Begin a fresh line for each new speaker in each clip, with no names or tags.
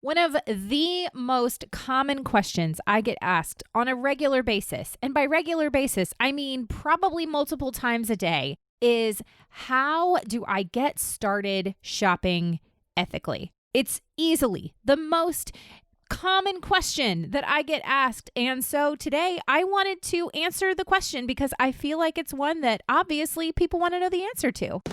One of the most common questions I get asked on a regular basis, and by regular basis, I mean probably multiple times a day, is how do I get started shopping ethically? It's easily the most common question that I get asked. And so today I wanted to answer the question because I feel like it's one that obviously people want to know the answer to.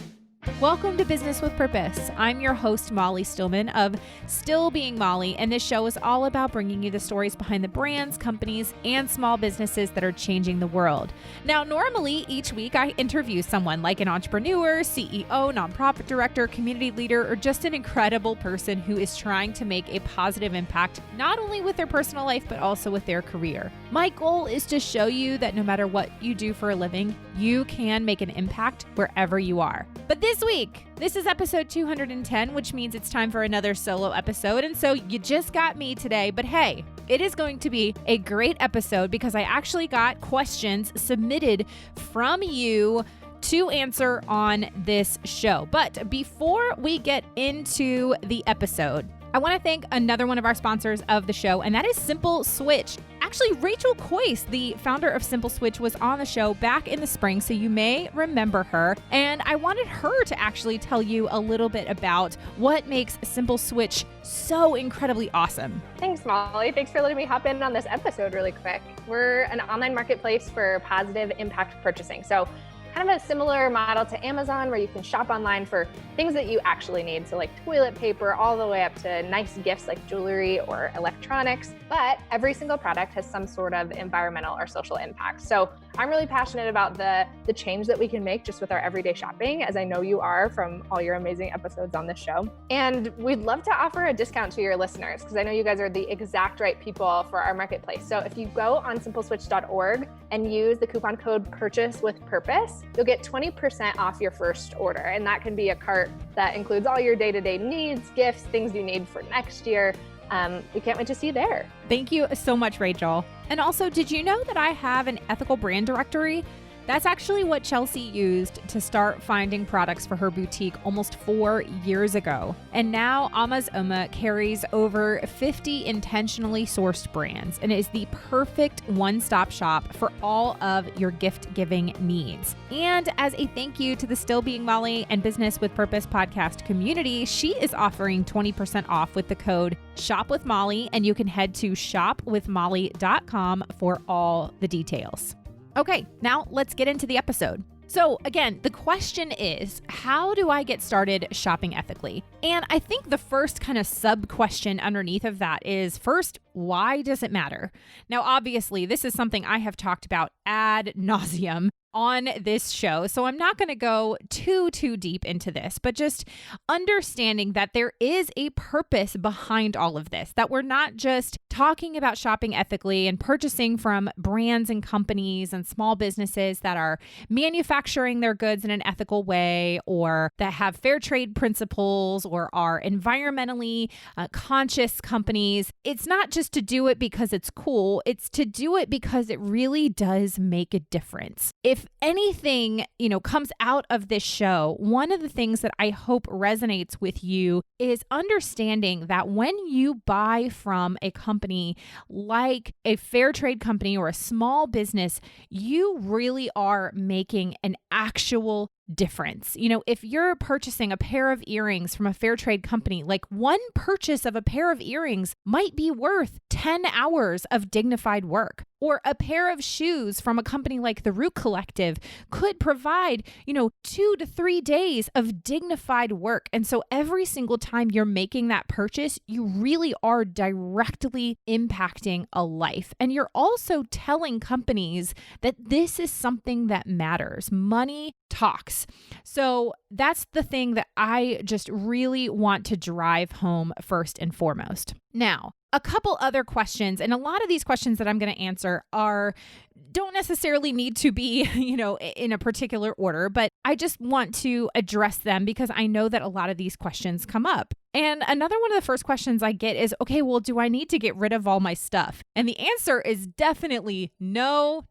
Welcome to Business with Purpose. I'm your host, Molly Stillman of Still Being Molly, and this show is all about bringing you the stories behind the brands, companies, and small businesses that are changing the world. Now, normally each week I interview someone like an entrepreneur, CEO, nonprofit director, community leader, or just an incredible person who is trying to make a positive impact, not only with their personal life, but also with their career. My goal is to show you that no matter what you do for a living, you can make an impact wherever you are. But this week, this is episode 210, which means it's time for another solo episode. And so you just got me today, but hey, it is going to be a great episode because I actually got questions submitted from you to answer on this show. But before we get into the episode, I want to thank another one of our sponsors of the show, and that is Simple Switch. Actually, Rachel Coyce, the founder of Simple Switch, was on the show back in the spring, so you may remember her. And I wanted her to actually tell you a little bit about what makes Simple Switch so incredibly awesome.
Thanks, Molly. Thanks for letting me hop in on this episode really quick. We're an online marketplace for positive impact purchasing. So kind of a similar model to Amazon where you can shop online for things that you actually need. So like toilet paper all the way up to nice gifts like jewelry or electronics. But every single product has some sort of environmental or social impact. So I'm really passionate about the change that we can make just with our everyday shopping, as I know you are from all your amazing episodes on this show. And we'd love to offer a discount to your listeners because I know you guys are the exact right people for our marketplace. So if you go on simpleswitch.org and use the coupon code Purchase with Purpose, you'll get 20% off your first order. And that can be a cart that includes all your day-to-day needs, gifts, things you need for next year. We can't wait to see you there.
Thank you so much, Rachel. And also, did you know that I have an ethical brand directory? That's actually what Chelsea used to start finding products for her boutique almost 4 years ago. And now Ama's Oma carries over 50 intentionally sourced brands and is the perfect one-stop shop for all of your gift-giving needs. And as a thank you to the Still Being Molly and Business with Purpose podcast community, she is offering 20% off with the code SHOPWITHMolly, and you can head to shopwithmolly.com for all the details. Okay, now let's get into the episode. So again, the question is, how do I get started shopping ethically? And I think the first kind of sub question underneath of that is, first, why does it matter? Now, obviously, this is something I have talked about ad nauseum on this show, so I'm not going to go too deep into this, but just understanding that there is a purpose behind all of this, that we're not just talking about shopping ethically and purchasing from brands and companies and small businesses that are manufacturing their goods in an ethical way or that have fair trade principles or are environmentally conscious companies. It's not just to do it because it's cool, it's to do it because it really does make a difference. If anything, comes out of this show, one of the things that I hope resonates with you is understanding that when you buy from a company like a fair trade company or a small business, you really are making an actual difference. If you're purchasing a pair of earrings from a fair trade company, like one purchase of a pair of earrings might be worth 10 hours of dignified work. Or a pair of shoes from a company like the Root Collective could provide, 2 to 3 days of dignified work. And so every single time you're making that purchase, you really are directly impacting a life. And you're also telling companies that this is something that matters. Money talks. So that's the thing that I just really want to drive home first and foremost. Now, a couple other questions, and a lot of these questions that I'm going to answer don't necessarily need to be, in a particular order, but I just want to address them because I know that a lot of these questions come up. And another one of the first questions I get is, okay, well, do I need to get rid of all my stuff? And the answer is definitely no.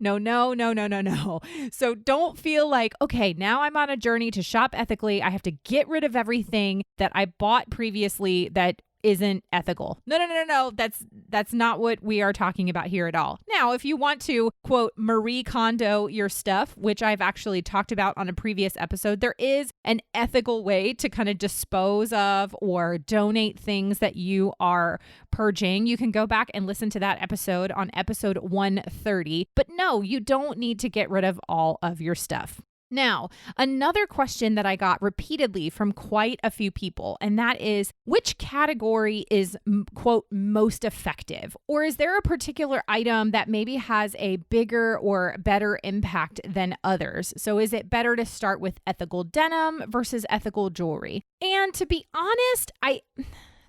So don't feel like, okay, now I'm on a journey to shop ethically. I have to get rid of everything that I bought previously that isn't ethical. No. That's not what we are talking about here at all. Now, if you want to, quote, Marie Kondo your stuff, which I've actually talked about on a previous episode, there is an ethical way to kind of dispose of or donate things that you are purging. You can go back and listen to that episode on episode 130. But no, you don't need to get rid of all of your stuff. Now, another question that I got repeatedly from quite a few people, and that is, which category is, quote, most effective? Or is there a particular item that maybe has a bigger or better impact than others? So is it better to start with ethical denim versus ethical jewelry? And to be honest,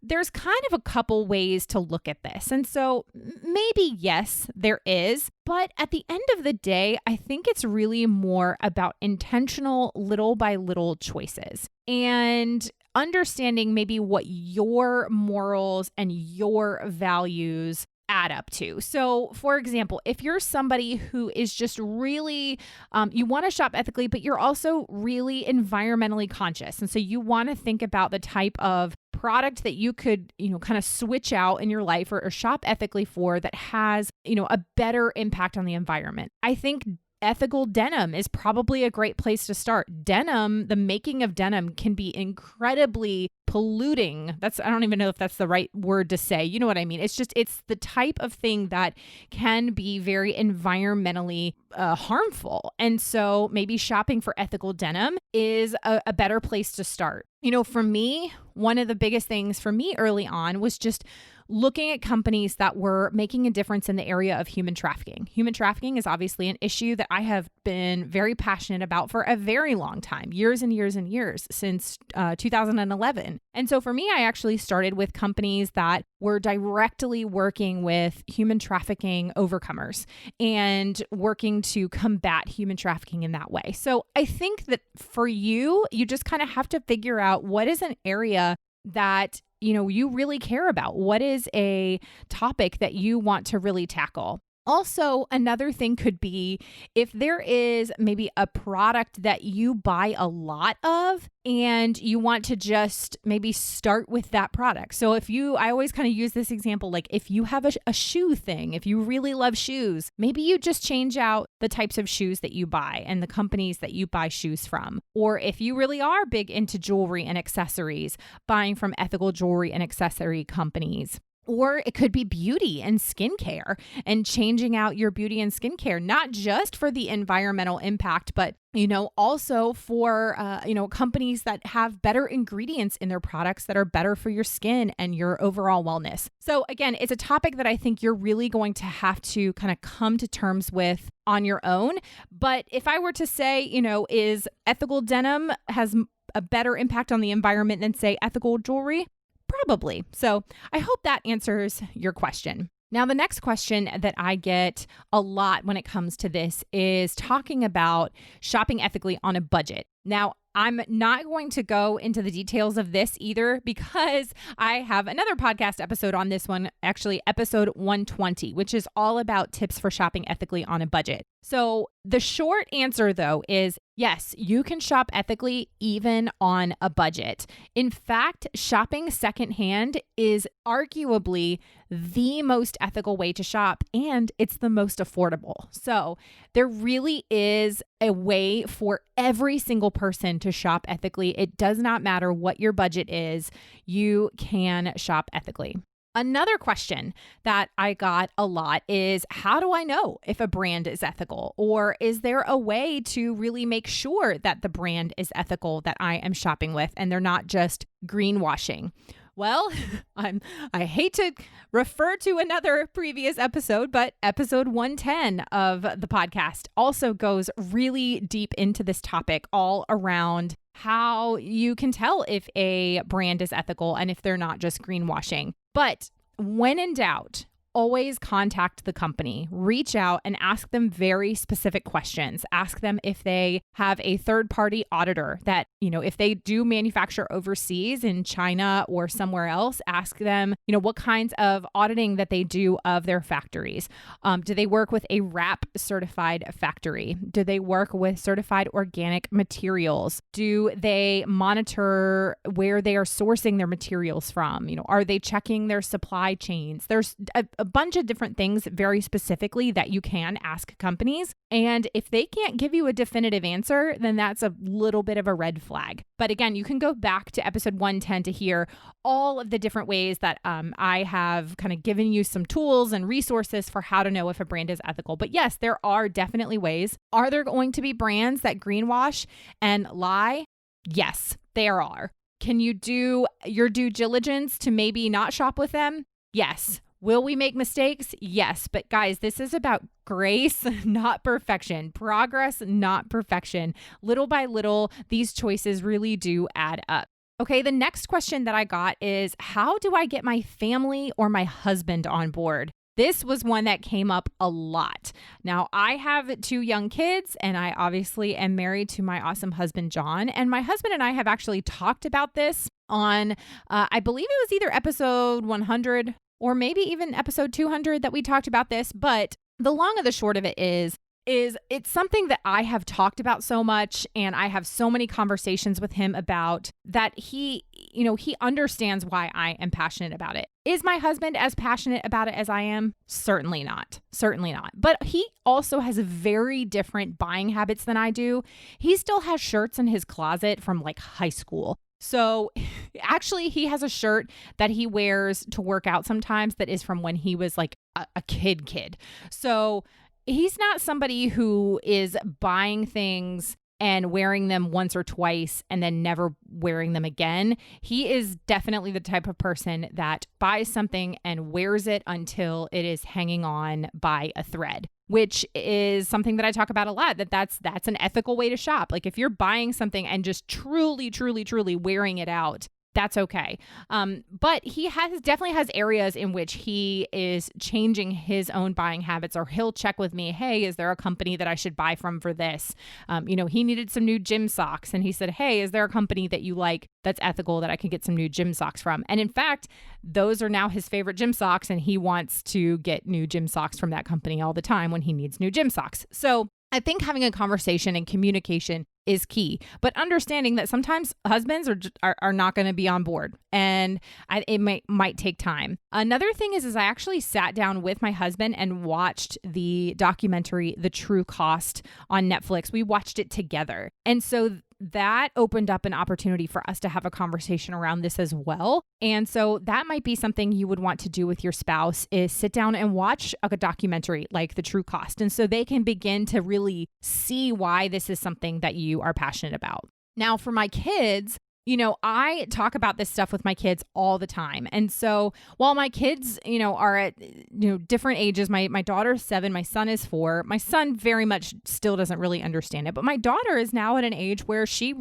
there's kind of a couple ways to look at this. And so maybe yes, there is. But at the end of the day, I think it's really more about intentional little by little choices and understanding maybe what your morals and your values add up to. So for example, if you're somebody who is just really, you want to shop ethically, but you're also really environmentally conscious. And so you want to think about the type of product that you could, kind of switch out in your life or shop ethically for that has, a better impact on the environment. I think ethical denim is probably a great place to start. Denim, the making of denim can be incredibly polluting. I don't even know if that's the right word to say. You know what I mean? It's the type of thing that can be very environmentally harmful. And so maybe shopping for ethical denim is a better place to start. For me, one of the biggest things for me early on was just looking at companies that were making a difference in the area of human trafficking. Human trafficking is obviously an issue that I have been very passionate about for a very long time, years and years and years, since 2011. And so for me, I actually started with companies that were directly working with human trafficking overcomers and working to combat human trafficking in that way. So I think that for you just kind of have to figure out what is an area that you really care about. What is a topic that you want to really tackle? Also, another thing could be if there is maybe a product that you buy a lot of and you want to just maybe start with that product. So I always kind of use this example, like if you have a shoe thing, if you really love shoes, maybe you just change out the types of shoes that you buy and the companies that you buy shoes from. Or if you really are big into jewelry and accessories, buying from ethical jewelry and accessory companies. Or it could be beauty and skincare and changing out your beauty and skincare, not just for the environmental impact, but, also for, companies that have better ingredients in their products that are better for your skin and your overall wellness. So again, it's a topic that I think you're really going to have to kind of come to terms with on your own. But if I were to say, is ethical denim has a better impact on the environment than, say, ethical jewelry? Probably. So I hope that answers your question. Now, the next question that I get a lot when it comes to this is talking about shopping ethically on a budget. Now, I'm not going to go into the details of this either because I have another podcast episode on this one, actually episode 120, which is all about tips for shopping ethically on a budget. So the short answer, though, is yes, you can shop ethically even on a budget. In fact, shopping secondhand is arguably the most ethical way to shop, and it's the most affordable. So there really is a way for every single person to shop ethically. It does not matter what your budget is, you can shop ethically. Another question that I got a lot is, how do I know if a brand is ethical? Or is there a way to really make sure that the brand is ethical that I am shopping with and they're not just greenwashing? Well, I hate to refer to another previous episode, but episode 110 of the podcast also goes really deep into this topic, all around how you can tell if a brand is ethical and if they're not just greenwashing. But when in doubt, always contact the company, reach out and ask them very specific questions. Ask them if they have a third-party auditor that, if they do manufacture overseas in China or somewhere else, ask them, what kinds of auditing that they do of their factories. Do they work with a RAP certified factory? Do they work with certified organic materials? Do they monitor where they are sourcing their materials from? Are they checking their supply chains? There's a bunch of different things very specifically that you can ask companies. And if they can't give you a definitive answer, then that's a little bit of a red flag. But again, you can go back to episode 110 to hear all of the different ways that I have kind of given you some tools and resources for how to know if a brand is ethical. But yes, there are definitely ways. Are there going to be brands that greenwash and lie? Yes, there are. Can you do your due diligence to maybe not shop with them? Yes. Will we make mistakes? Yes. But guys, this is about grace, not perfection. Progress, not perfection. Little by little, these choices really do add up. Okay, the next question that I got is, how do I get my family or my husband on board? This was one that came up a lot. Now, I have 2 young kids, and I obviously am married to my awesome husband, John. And my husband and I have actually talked about this on, I believe it was either episode 100 or maybe even episode 200 that we talked about this. But the long and the short of it is it's something that I have talked about so much, and I have so many conversations with him about that he understands why I am passionate about it. Is my husband as passionate about it as I am? Certainly not. Certainly not. But he also has very different buying habits than I do. He still has shirts in his closet from like high school. So actually, he has a shirt that he wears to work out sometimes that is from when he was like a kid. So he's not somebody who is buying things and wearing them once or twice and then never wearing them again. He is definitely the type of person that buys something and wears it until it is hanging on by a thread, which is something that I talk about a lot, that's an ethical way to shop. Like if you're buying something and just truly wearing it out, that's okay. But he definitely has areas in which he is changing his own buying habits, or he'll check with me, hey, is there a company that I should buy from for this? He needed some new gym socks, and he said, hey, is there a company that you like that's ethical that I can get some new gym socks from? And in fact, those are now his favorite gym socks, and he wants to get new gym socks from that company all the time when he needs new gym socks. So I think having a conversation and communication is key, but understanding that sometimes husbands are not going to be on board, and it might take time. Another thing is I actually sat down with my husband and watched the documentary, The True Cost, on Netflix. We watched it together. And so that opened up an opportunity for us to have a conversation around this as well. And so that might be something you would want to do with your spouse, is sit down and watch a documentary like The True Cost. And so they can begin to really see why this is something that you are passionate about. Now, for my kids, I talk about this stuff with my kids all the time. And so while my kids, are at, different ages, my daughter's 7, my son is 4, my son very much still doesn't really understand it. But my daughter is now at an age where she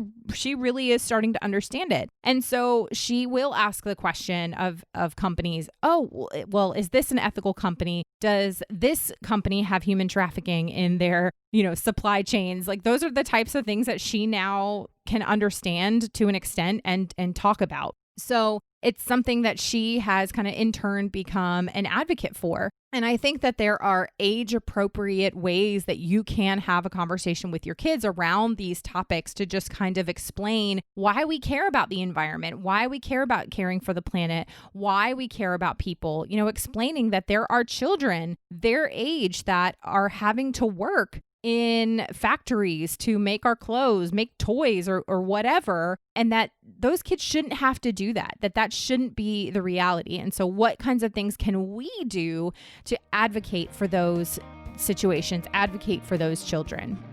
really is starting to understand it. And so she will ask the question of companies, oh, well, is this an ethical company? Does this company have human trafficking in their, supply chains? Like those are the types of things that she now can understand to an extent and talk about. So it's something that she has kind of in turn become an advocate for. And I think that there are age appropriate ways that you can have a conversation with your kids around these topics to just kind of explain why we care about the environment, why we care about caring for the planet, why we care about people, explaining that there are children their age that are having to work in factories to make our clothes, make toys or whatever, and that those kids shouldn't have to do that shouldn't be the reality. And so what kinds of things can we do to advocate for those situations, advocate for those children?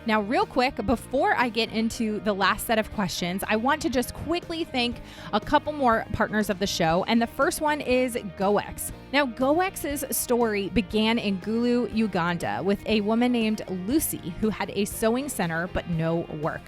Now, real quick, before I get into the last set of questions, I want to just quickly thank a couple more partners of the show. And the first one is GoX. Now, GoX's story began in Gulu, Uganda, with a woman named Lucy who had a sewing center but no work.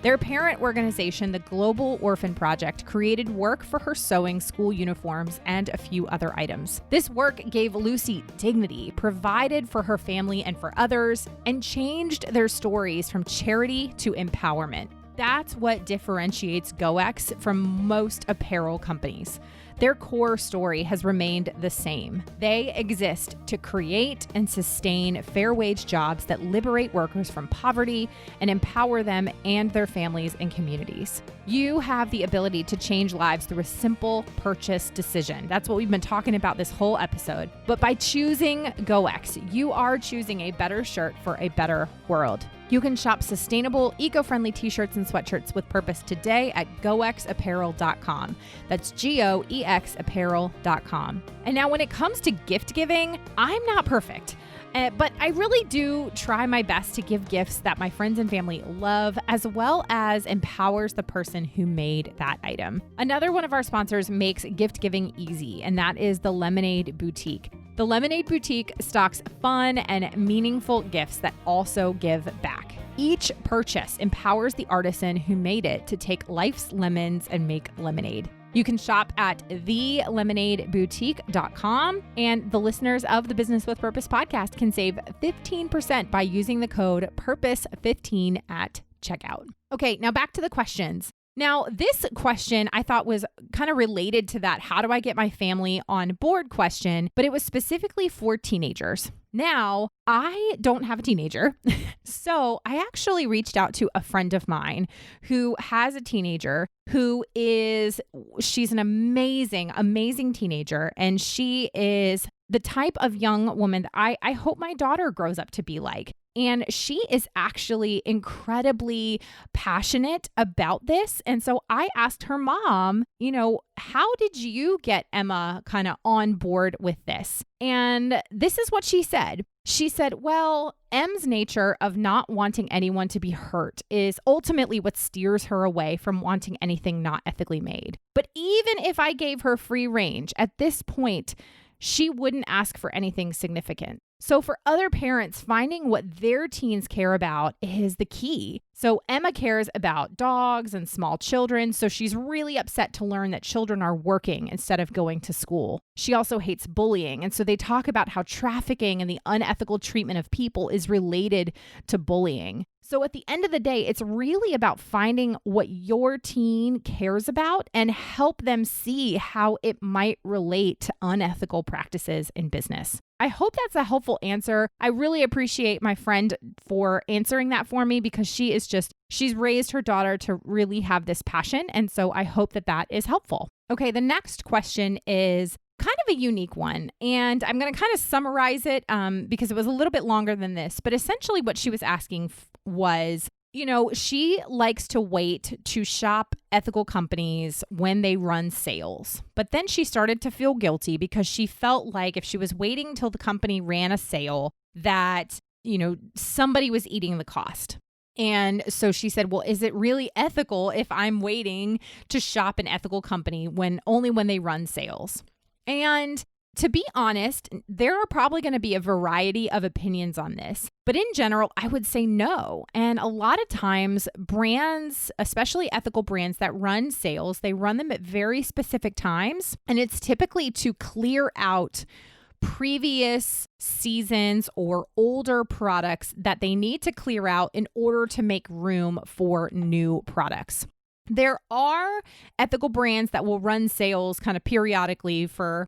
Their parent organization, the Global Orphan Project, created work for her sewing, school uniforms, and a few other items. This work gave Lucy dignity, provided for her family and for others, and changed their stories from charity to empowerment. That's what differentiates GoX from most apparel companies. Their core story has remained the same. They exist to create and sustain fair wage jobs that liberate workers from poverty and empower them and their families and communities. You have the ability to change lives through a simple purchase decision. That's what we've been talking about this whole episode. But by choosing GoX, you are choosing a better shirt for a better world. You can shop sustainable, eco-friendly t-shirts and sweatshirts with purpose today at goxapparel.com. That's GOEXapparel.com. And now when it comes to gift giving, I'm not perfect. But I really do try my best to give gifts that my friends and family love, as well as empowers the person who made that item. Another one of our sponsors makes gift giving easy, and that is the Lemonade Boutique. The Lemonade Boutique stocks fun and meaningful gifts that also give back. Each purchase empowers the artisan who made it to take life's lemons and make lemonade. You can shop at thelemonadeboutique.com, and the listeners of the Business with Purpose podcast can save 15% by using the code PURPOSE15 at checkout. Okay, now back to the questions. Now, this question I thought was kind of related to that how do I get my family on board question, but it was specifically for teenagers. Now, I don't have a teenager, so I actually reached out to a friend of mine who has a teenager she's an amazing, amazing teenager, and she is the type of young woman that I hope my daughter grows up to be like. And she is actually incredibly passionate about this. And so I asked her mom, how did you get Emma kind of on board with this? And this is what she said. She said, well, Em's nature of not wanting anyone to be hurt is ultimately what steers her away from wanting anything not ethically made. But even if I gave her free range at this point, she wouldn't ask for anything significant. So for other parents, finding what their teens care about is the key. So Emma cares about dogs and small children, so she's really upset to learn that children are working instead of going to school. She also hates bullying, and so they talk about how trafficking and the unethical treatment of people is related to bullying. So at the end of the day, it's really about finding what your teen cares about and help them see how it might relate to unethical practices in business. I hope that's a helpful answer. I really appreciate my friend for answering that for me because she's raised her daughter to really have this passion. And so I hope that is helpful. Okay, the next question is kind of a unique one. And I'm going to kind of summarize it because it was a little bit longer than this. But essentially what she was asking was, she likes to wait to shop ethical companies when they run sales. But then she started to feel guilty because she felt like if she was waiting till the company ran a sale, that, somebody was eating the cost. And so she said, well, is it really ethical if I'm waiting to shop an ethical company only when they run sales? And to be honest, there are probably going to be a variety of opinions on this. But in general, I would say no. And a lot of times brands, especially ethical brands that run sales, they run them at very specific times. And it's typically to clear out previous seasons or older products that they need to clear out in order to make room for new products. There are ethical brands that will run sales kind of periodically for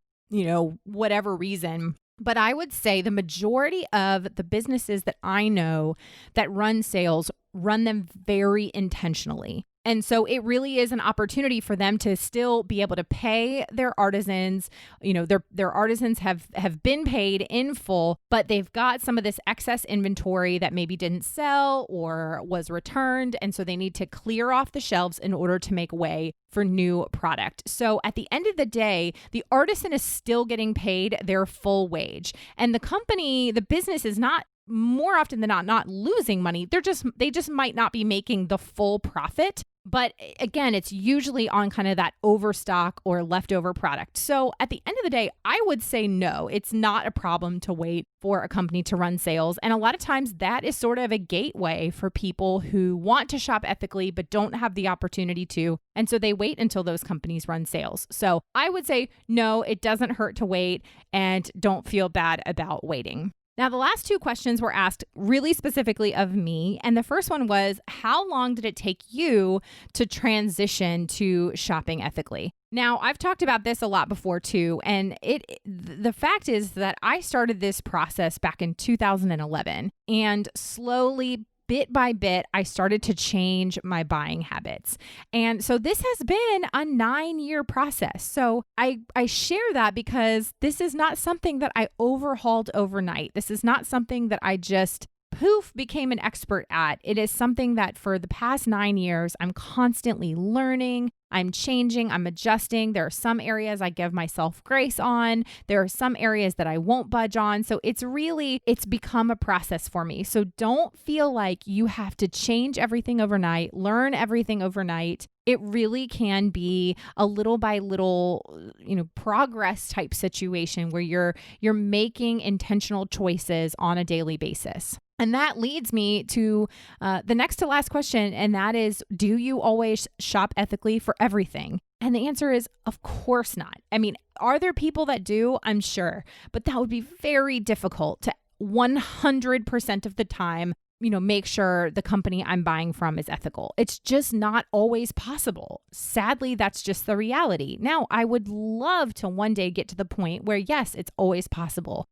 whatever reason. But I would say the majority of the businesses that I know that run sales run them very intentionally. And so it really is an opportunity for them to still be able to pay their artisans. Their artisans have been paid in full, but they've got some of this excess inventory that maybe didn't sell or was returned. And so they need to clear off the shelves in order to make way for new product. So at the end of the day, the artisan is still getting paid their full wage. And the business is not, more often than not losing money. They just might not be making the full profit But again, it's usually on kind of that overstock or leftover product. So at the end of the day, I would say no, it's not a problem to wait for a company to run sales. And a lot of times that is sort of a gateway for people who want to shop ethically but don't have the opportunity to. And so they wait until those companies run sales. So I would say no, it doesn't hurt to wait, and don't feel bad about waiting. Now, the last two questions were asked really specifically of me. And the first one was, how long did it take you to transition to shopping ethically? Now, I've talked about this a lot before too. And the fact is that I started this process back in 2011, and slowly, bit by bit, I started to change my buying habits. And so this has been a 9-year process. So I share that because this is not something that I overhauled overnight. This is not something that I just poof became an expert at. It is something that for the past 9 years, I'm constantly learning. I'm changing, I'm adjusting. There are some areas I give myself grace on. There are some areas that I won't budge on. So it's become a process for me. So don't feel like you have to change everything overnight, learn everything overnight. It really can be a little by little, progress type situation where you're making intentional choices on a daily basis. And that leads me to the next to last question, and that is, do you always shop ethically for everything? And the answer is, of course not. I mean, are there people that do? I'm sure, but that would be very difficult to 100% of the time make sure the company I'm buying from is ethical. It's just not always possible. Sadly, that's just the reality. Now, I would love to one day get to the point where, yes, it's always possible.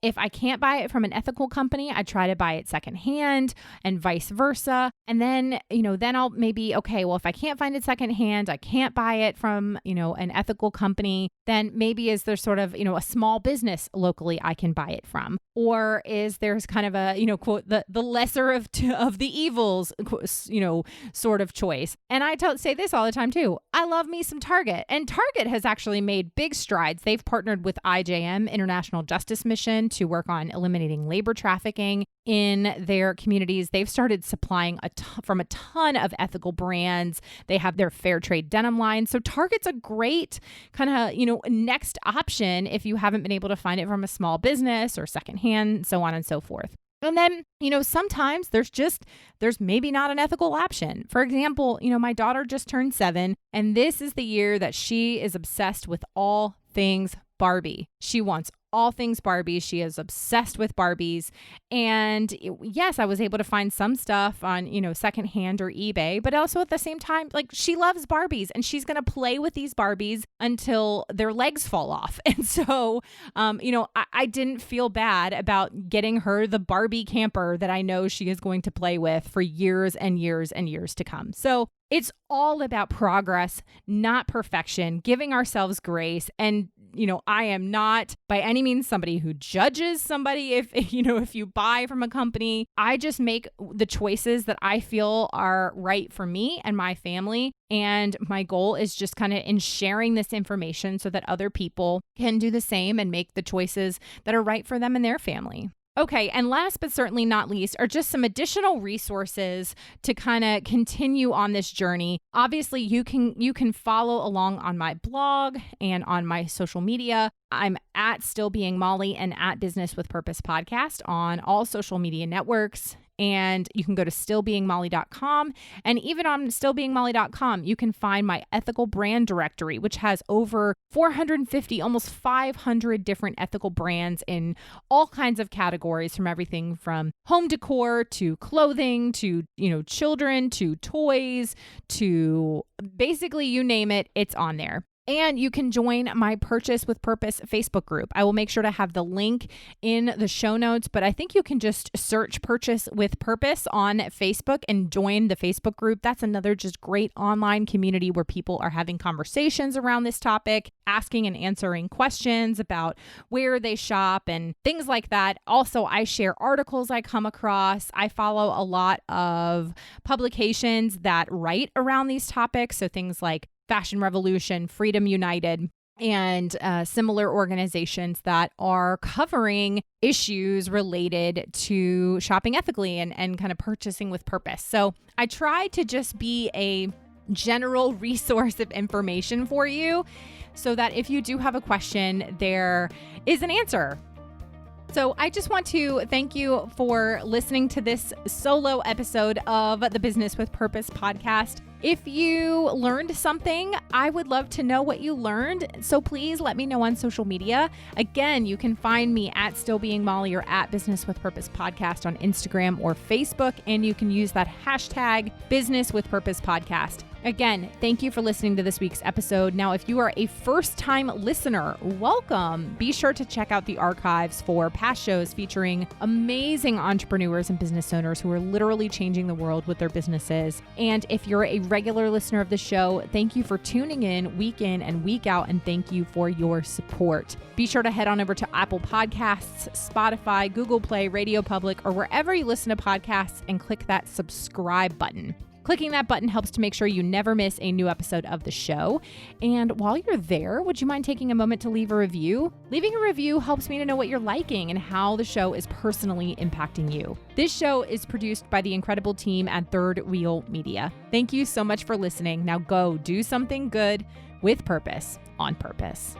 If I can't buy it from an ethical company, I try to buy it secondhand and vice versa. And then, then I'll maybe, okay, well, if I can't find it secondhand, I can't buy it from, an ethical company, then maybe is there sort of, a small business locally I can buy it from? Or is there's kind of a, quote, the lesser of the evils, sort of choice. And I say this all the time too. I love me some Target, and Target has actually made big strides. They've partnered with IJM, International Justice Mission, to work on eliminating labor trafficking in their communities. They've started supplying from a ton of ethical brands. They have their fair trade denim line. So Target's a great kind of, next option if you haven't been able to find it from a small business or secondhand, so on and so forth. And then, sometimes there's maybe not an ethical option. For example, my daughter just turned 7, and this is the year that she is obsessed with all things Barbie. She wants all things Barbie. She is obsessed with Barbies. And yes, I was able to find some stuff on, secondhand or eBay, but also at the same time, like, she loves Barbies and she's going to play with these Barbies until their legs fall off. And so, I didn't feel bad about getting her the Barbie camper that I know she is going to play with for years and years and years to come. So it's all about progress, not perfection, giving ourselves grace. And, I am not by any means somebody who judges somebody if you buy from a company. I just make the choices that I feel are right for me and my family. And my goal is just kind of in sharing this information so that other people can do the same and make the choices that are right for them and their family. Okay, and last but certainly not least are just some additional resources to kind of continue on this journey. Obviously, you can follow along on my blog and on my social media. I'm at Still Being Molly and at Business with Purpose Podcast on all social media networks. And you can go to stillbeingmolly.com. And even on stillbeingmolly.com, you can find my ethical brand directory, which has over 450, almost 500 different ethical brands in all kinds of categories, from everything from home decor to clothing to, children to toys to basically you name it, it's on there. And you can join my Purchase with Purpose Facebook group. I will make sure to have the link in the show notes, but I think you can just search Purchase with Purpose on Facebook and join the Facebook group. That's another just great online community where people are having conversations around this topic, asking and answering questions about where they shop and things like that. Also, I share articles I come across. I follow a lot of publications that write around these topics. So things like Fashion Revolution, Freedom United, and similar organizations that are covering issues related to shopping ethically and kind of purchasing with purpose. So I try to just be a general resource of information for you so that if you do have a question, there is an answer. So I just want to thank you for listening to this solo episode of the Business with Purpose podcast. If you learned something, I would love to know what you learned. So please let me know on social media. Again, you can find me at Still Being Molly or at Business with Purpose Podcast on Instagram or Facebook. And you can use that hashtag Business with Purpose Podcast. Again, thank you for listening to this week's episode. Now, if you are a first-time listener, welcome. Be sure to check out the archives for past shows featuring amazing entrepreneurs and business owners who are literally changing the world with their businesses. And if you're a regular listener of the show, thank you for tuning in and week out, and thank you for your support. Be sure to head on over to Apple Podcasts, Spotify, Google Play, Radio Public, or wherever you listen to podcasts and click that subscribe button. Clicking that button helps to make sure you never miss a new episode of the show. And while you're there, would you mind taking a moment to leave a review? Leaving a review helps me to know what you're liking and how the show is personally impacting you. This show is produced by the incredible team at Third Wheel Media. Thank you so much for listening. Now go do something good with purpose on purpose.